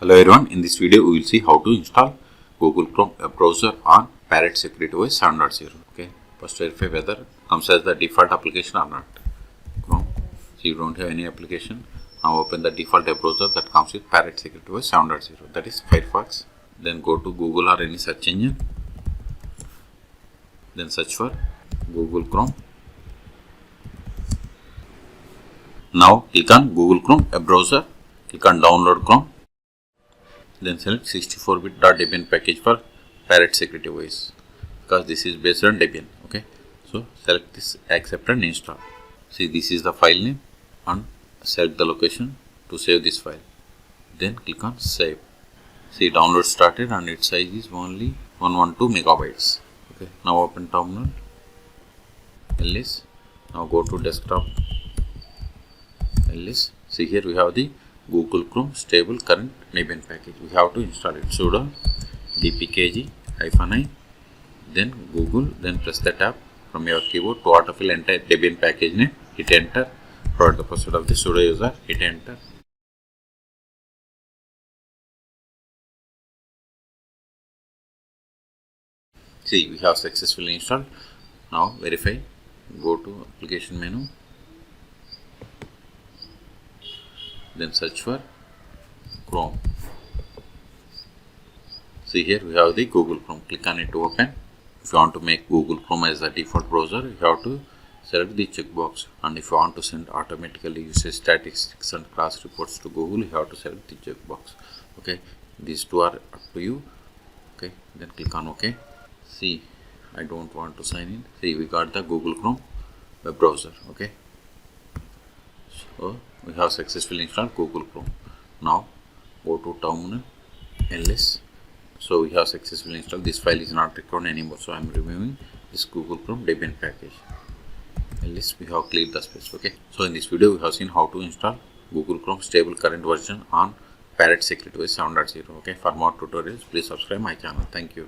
Hello everyone, in this video we will see how to install Google Chrome web browser on Parrot Security OS 7.0. Okay, first verify whether comes as the default application or not. Chrome, so you don't have any application. Now open the default web browser that comes with Parrot Security OS 7.0, that is Firefox. Then go to Google or any search engine. Then search for Google Chrome. Now click on Google Chrome web browser. Click on download Chrome. Then select 64-bit .debian package for Parrot Security OS because this is based on Debian. Okay, so select this, accept and install. See, this is the file name and select the location to save this file. Then click on save. See, download started and its size is only 112 megabytes. Okay, now open terminal, ls. Now go to desktop, ls. See, here we have the Google Chrome stable current Debian package. We have to install it. Sudo dpkg-i, then Google, then press the tab from your keyboard to autofill entire Debian package name. Hit enter. Provide the password of the sudo user. Hit enter. See, we have successfully installed. Now verify. Go to application menu. Then search for Chrome. See, here we have the Google Chrome. Click on it to open. If you want to make Google Chrome as the default browser, you have to select the checkbox. And if you want to send automatically usage statistics and class reports to Google, you have to select the checkbox. Okay, these two are up to you. Okay, then click on OK. See, I don't want to sign in. See, we got the Google Chrome web browser. Okay, so we have successfully installed Google Chrome. Now go to terminal, ls. So we have successfully installed. This file is not required anymore, so I am removing this Google Chrome Debian package. ls, we have cleared the space. Okay, so in this video we have seen how to install Google Chrome stable current version on Parrot Security OS 7.0. Okay, for more tutorials please subscribe my channel. Thank you.